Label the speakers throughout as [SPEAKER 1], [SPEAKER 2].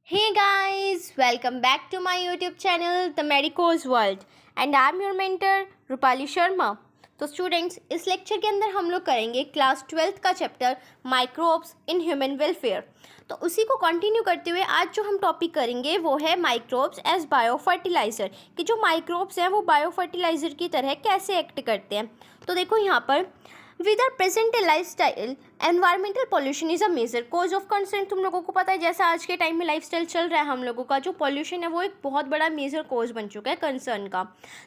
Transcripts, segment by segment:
[SPEAKER 1] Hey guys, welcome back to my YouTube channel The Medico's World and I'm your mentor Rupali Sharma. तो students, इस lecture के अंदर हम लोग करेंगे क्लास 12th का chapter microbes in human welfare. तो उसी को कंटिन्यू करते हुए आज जो हम टॉपिक करेंगे वो है माइक्रोब्स एज बायो फर्टिलाइज़र, कि जो माइक्रोब्स हैं वो बायो फर्टिलाइज़र की तरह कैसे एक्ट करते हैं। तो देखो यहाँ पर with our present lifestyle environmental pollution is a major cause of concern. तुम लोगों को पता है जैसा आज के टाइम में लाइफस्टाइल चल रहा है हम लोगों का, जो पॉल्यूशन है वो एक बहुत बड़ा मेजर कॉज बन चुका है कंसर्न का।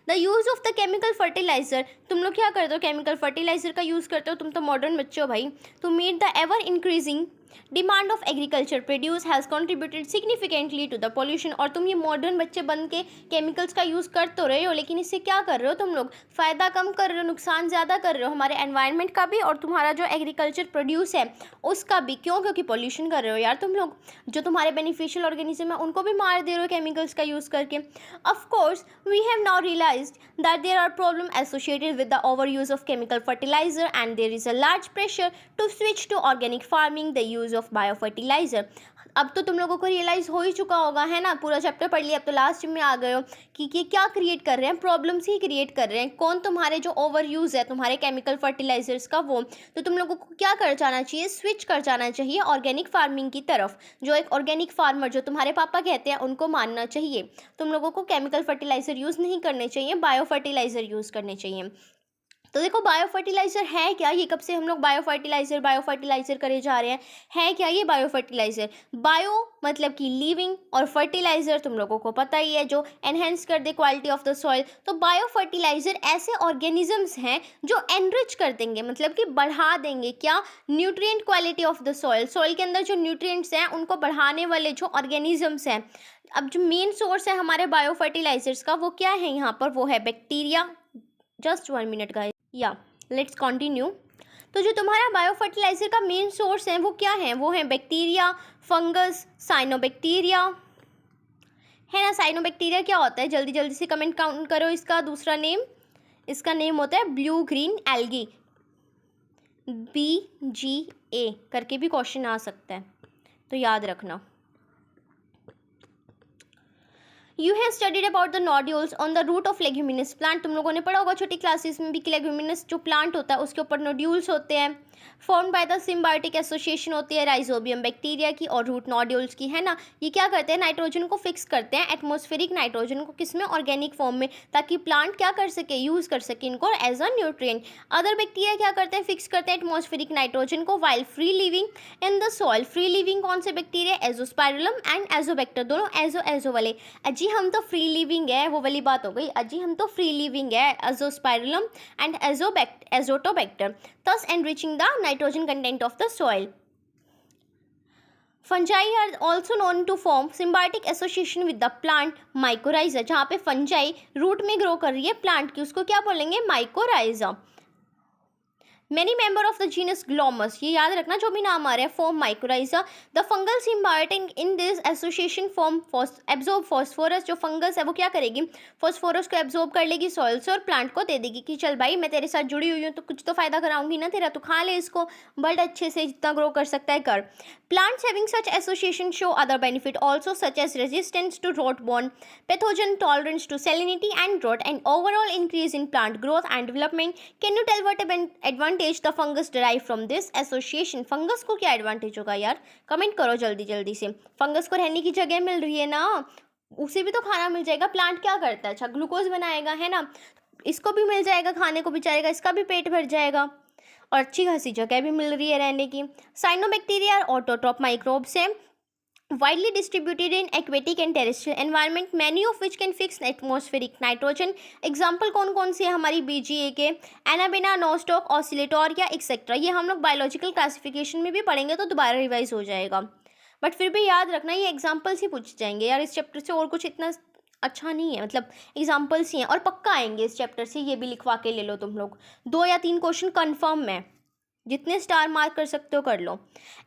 [SPEAKER 1] The use of the chemical fertiliser, तुम लोग क्या करते हो, केमिकल फर्टिलाइजर का यूज़ करते हो, तुम तो मॉडर्न बच्चे हो भाई। To meet the ever increasing demand of agriculture produce has contributed significantly to the pollution. और तुम ये मॉडर्न बच्चे बन के केमिकल्स का यूज़ कर तो रहे हो, लेकिन इससे क्या कर रहे हो तुम लोग, फ़ायदा कम कर रहे हो, नुकसान ज़्यादा कर रहे हो हमारे एनवायरनमेंट का भी और तुम्हारा जो एग्रीकल्चर प्रोड्यूस है उसका भी। क्यों? क्योंकि पॉल्यूशन कर रहे हो यार तुम लोग। जो तुम्हारे बेनिफिशियल ऑर्गेनिज्म है उनको भी मार दे रहे हो केमिकल्स का यूज़ करके। Of course we have now realised that there are problem associated with the over use of chemical fertiliser and there is a large pressure to switch to organic farming, the use of bio fertiliser. अब तो तुम लोगों को realise हो ही चुका होगा, है ना, पूरा चैप्टर पढ़ लिया, अब तो लास्ट में आ गए हो कि ये क्या क्रिएट कर रहे हैं, प्रॉब्लम्स ही क्रिएट कर रहे हैं। कौन? तुम्हारे जो ओवर यूज़ है तुम्हारे केमिकल फर्टिलाइजर्स का वो। तो तुम लोगों को क्या कर जाना चाहिए, स्विच कर जाना चाहिए ऑर्गेनिक फार्मिंग की तरफ। जो एक ऑर्गेनिक फार्मर जो तुम्हारे पापा कहते हैं उनको मानना चाहिए। तुम लोगों को केमिकल फर्टिलाइज़र यूज़ नहीं करने चाहिए, बायो फर्टिलाइज़र यूज़ करने चाहिए। तो देखो बायो फर्टिलाइज़र है क्या, ये कब से हम लोग बायो फर्टिलाइज़र करे जा रहे हैं। है क्या ये बायो फर्टिलाइज़र? बायो मतलब कि लिविंग और फर्टिलाइज़र तुम लोगों को पता ही है जो एनहेंस कर दे क्वालिटी ऑफ द सॉइल। तो बायो फर्टिलाइज़र ऐसे ऑर्गेनिजम्स हैं जो एनरिच कर देंगे, मतलब कि बढ़ा देंगे क्या, nutrient quality of the soil. Soil के अंदर जो न्यूट्रिएंट्स हैं उनको बढ़ाने वाले जो ऑर्गेनिजम्स हैं। अब जो मेन सोर्स है हमारे बायो फर्टिलाइज़र्स का वो क्या है यहाँ पर, वो है बैक्टीरिया। जस्ट 1 मिनट गाइस, या लेट्स कंटिन्यू। तो जो तुम्हारा बायो फर्टिलाइजर का मेन सोर्स है वो क्या है, वो है बैक्टीरिया, फंगस, साइनोबैक्टीरिया, है ना। साइनोबैक्टीरिया क्या होता है, जल्दी जल्दी से कमेंट काउंट करो इसका दूसरा नेम। इसका नेम होता है ब्लू ग्रीन एल्गी, BGA करके भी क्वेश्चन आ सकता है, तो याद रखना। You have studied about the nodules on the root of leguminous plant. तुम लोगों ने पढ़ा होगा छोटी क्लासेस में भी कि लेग्यूमिनस जो प्लांट होता है उसके ऊपर नोड्यूल्स होते हैं। Form by the symbiotic association होती है राइजोबियम बैक्टीरिया की और रूट नोड्यूल्स की, है ना। ये क्या करते हैं, नाइट्रोजन को फिक्स करते हैं, एटमॉस्फेरिक नाइट्रोजन को, किसमें, ऑर्गेनिक फॉर्म में, ताकि प्लांट क्या कर सके, यूज़ कर सके इनको as a nutrient. Other bacteria क्या करते हैं, फिक्स करते हैं एटमॉस्फेरिक नाइट्रोजन को while free living in the soil. Free living कौन से बैक्टीरिया, एजोस्पाइरुलम एंड एजोबैक्टर, दोनों एजो वाले। अजी हम तो फ्री लिविंग है, वो वाली बात हो गई, अजी हम तो फ्री लिविंग है, Azospirillum and Azotobacter, thus enriching the nitrogen content of the soil. Fungi are also known to form symbiotic association with the plant mycorrhiza। जहाँ पे fungi रूट में ग्रो कर रही है प्लांट की, उसको क्या बोलेंगे, mycorrhiza. Many member of the genus Glomus, ये याद रखना जो भी नाम आ रहा है, form mycorrhiza। The fungal symbiotic in this association form absorb phosphorus। जो फंगस है वो क्या करेगी, फॉस्फोरस को एब्जॉर्ब कर लेगी सॉइल से और प्लांट को दे देगी कि चल भाई मैं तेरे साथ जुड़ी हुई हूँ तो कुछ तो फायदा कराऊंगी ना तेरा, तो खा ले इसको, बट अच्छे से जितना ग्रो कर सकता है कर। Plants having such association show other benefit also such as resistance to rot-borne pathogen, tolerance to salinity and drought, and overall increase in plant growth and development. Can you tell what advantage the fungus derive from this association? Fungus को क्या advantage होगा यार, comment करो जल्दी जल्दी से। Fungus को रहने की जगह मिल रही है ना, उसे भी तो खाना मिल जाएगा। प्लांट क्या करता है, अच्छा ग्लूकोज बनाएगा, है ना, इसको भी मिल जाएगा खाने को बेचारेगा, इसका भी पेट भर जाएगा और अच्छी खासी जगह भी मिल रही है रहने की। साइनोबैक्टीरिया ऑटोट्रॉप माइक्रोब्स हैं, widely distributed in aquatic and terrestrial environment, many of which can fix atmospheric nitrogen। Example कौन कौन से है हमारी BGA के, एनाबेना, नोस्टॉक, ऑसिलेटोरिया एक्सेट्रा। ये हम लोग बायोलॉजिकल क्लासिफिकेशन में भी पढ़ेंगे तो दोबारा रिवाइज हो जाएगा, बट फिर भी याद रखना ये एग्जाम्पल्स ही पूछ जाएंगे यार इस चैप्टर से, और कुछ इतना अच्छा नहीं है, मतलब एग्जाम्पल्स ही हैं और पक्का आएंगे इस चैप्टर से, ये भी लिखवा के ले लो तुम लोग, 2 या 3 क्वेश्चन कन्फर्म है। जितने स्टार मार्क कर सकते हो कर लो।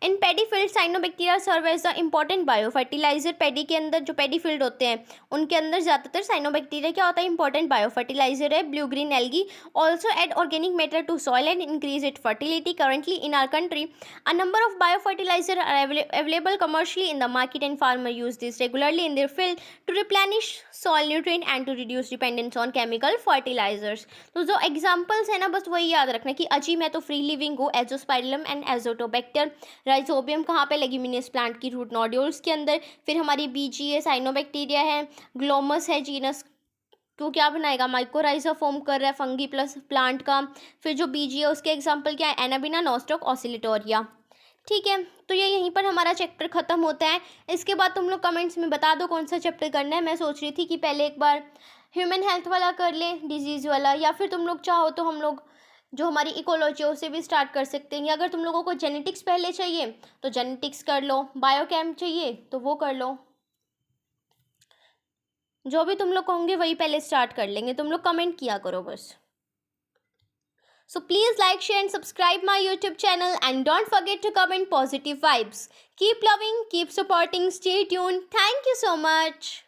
[SPEAKER 1] In paddy field cyanobacteria serve as the important bio fertilizer. Paddy के अंदर जो पैडी फील्ड होते हैं उनके अंदर ज़्यादातर साइनोबैक्टीरिया क्या होता है, इंपॉर्टेंट बायो फर्टिलाइजर है। Blue green algae also add organic matter to soil and increase it fertility. Currently in our country a number of bio fertiliser are available commercially in the market and farmer use this regularly in their field to replenish soil nutrient and to reduce dependence on chemical fertilisers. तो जो examples है ना, बस वही याद रखना कि अजीम है तो फ्री लिविंग हो, एजोस्पाइरलम एंड एजोटोबैक्टर। राइजोबियम कहाँ पे, लेग्यूमिनस प्लांट की रूट नोड्यूल्स के अंदर। फिर हमारी बीजीए साइनोबैक्टीरिया है, ग्लोमस है जीनस, तो क्या बनाएगा, माइकोराइजा फॉर्म कर रहा है फंगी प्लस प्लांट का। फिर जो बीजीए उसके एग्जाम्पल क्या है, एनाबिना, नॉस्टॉक, ऑसिलेटोरिया। ठीक है, तो ये यहीं पर हमारा चैप्टर ख़त्म होता है। इसके बाद तुम लोग कमेंट्स में बता दो कौन सा चैप्टर करना है। मैं सोच रही थी कि पहले एक बार ह्यूमन हेल्थ वाला कर ले, डिजीज़ वाला, या फिर तुम लोग चाहो तो हम लोग जो हमारी इकोलॉजी है उसे भी स्टार्ट कर सकते हैं। या अगर तुम लोगों को जेनेटिक्स पहले चाहिए तो जेनेटिक्स कर लो, बायोकेम चाहिए तो वो कर लो। जो भी तुम लोग कहोगे वही पहले स्टार्ट कर लेंगे, तुम लोग कमेंट किया करो बस। So please like, share and subscribe my YouTube channel and don't forget to comment positive vibes. Keep loving, keep supporting, stay tuned. Thank you so much.